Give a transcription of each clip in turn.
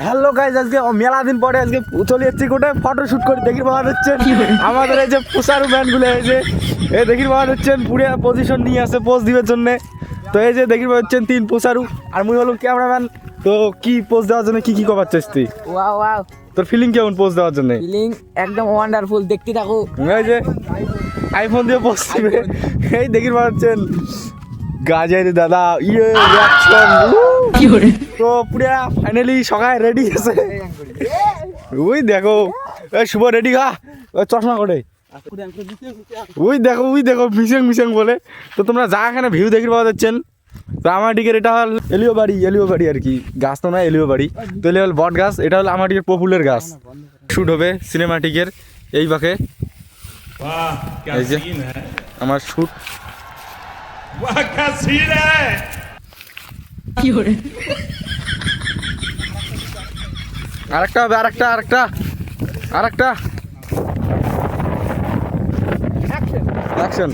Hello guys, আজকে মেলা দিন পরে আজকে চলে যাচ্ছি কোথায় ফটো শুট করে। দেখি পাওয়া যাচ্ছে আমাদের এই যে পুষারু ম্যানগুলো, এই যে এই দেখি পাওয়া যাচ্ছেন পুরো পজিশন নিয়ে আসে পোজ দিবার জন্যে। তো এই যে দেখি পাওয়া যাচ্ছেন 3 পুষারু আর মুই হলো ক্যামেরাম্যান। তো কি পোজ দেওয়ার জন্য কি করার চাস তুই? ওয়াও ওয়াও, তোর ফিলিং কেমন পোজ দেওয়ার জন্য? ফিলিং একদম ওয়ান্ডারফুল, দেখতে থাকো। এই যে আইফোন দিয়ে পোজ দিবে, এই দেখি পাওয়া যাচ্ছেন গাজের দাদা ইয়ে রিঅ্যাকশন। তো পুরা ফাইনালি সবাই রেডি আছে। ওই দেখো এই শুভ রেডি খা, ওই চশমা করে ওই দেখো মিশং বলে। তো তোমরা যা এখানে ভিউ দেখতে পাওয়া যাচ্ছেন, তো আমার দিকের এটা হল এলিও বাড়ি আর কি, গাছ তো না এলিও বাড়ি। তো এলি হল বট গাছ, এটা হল আমার দিকের পপুলার গাছ। শ্যুট হবে সিনেমাটিকের এই বাকে, এই যে আমার শ্যুট। আরেকটা হবে, আরেকটা অ্যাকশন।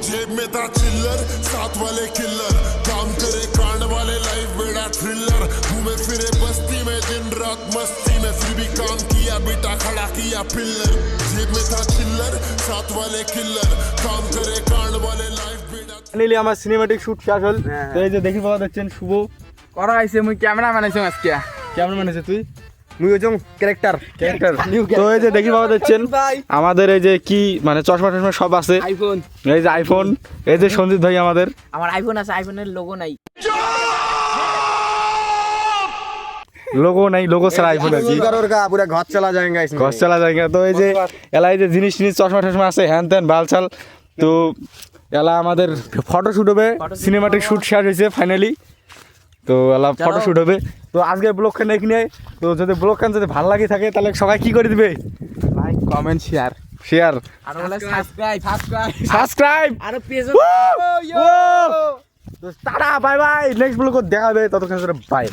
जेब में था चिल्लर, साथ वाले किल्लर, काम करे कांड वाले, लाइफ बेड़ा थ्रिलर, घूमे फिरे बस्ती में दिन रात मस्ती में, फिर भी काम किया बेटा खड़ा किया पिल्लर। जेब में था चिल्लर, साथ वाले किल्लर, काम करे कांड वाले, लाइफ बेड़ा। ফাইনালি আমার সিনেমাটিক শুট শেষ হল। তো এই যে দেখি পাওয়া যাচ্ছেন শুভ করা হইছে, মুই ক্যামেরাম্যান আইছি আজকে। ক্যামেরাম্যান আছে, তুই মুই ওজন ক্যারেক্টার। তো এই যে দেখি পাওয়া যাচ্ছেন আমাদের এই যে কি মানে চশমা টশমা সব আছে। আইফোন, এই যে আইফোন, এই যে সঞ্জিত ভাই আমাদের। আমার আইফোন আছে, আইফোনের লোগো নাই। লোগো নাই, লোগো ছাড়া আইফোন আর কি, কरोड़ का पूरा घर चला जाएगा इसमें। ঘর চালা যায় না। তো এই যে এলা এই যে জিনিস চশমা টশমা আছে হ্যান ত্যান বালছাল। তো এলা আমাদের ফটো শুট হবে, সিনেমাটিক শুট শেষ হয়েছে ফাইনালি। তো এলা ফটো শুট হবে। তো আজকে ব্লগ খান এখানে। তো যদি ব্লগ খান যদি ভালো লাগে থাকে তাহলে সবাই কি করে দিবে? লাইক কমেন্ট শেয়ার শেয়ার আর বলে সাবস্ক্রাইব। আর পেজ। তো tata bye bye, next blog দেখা হবে, ততক্ষণ বাই।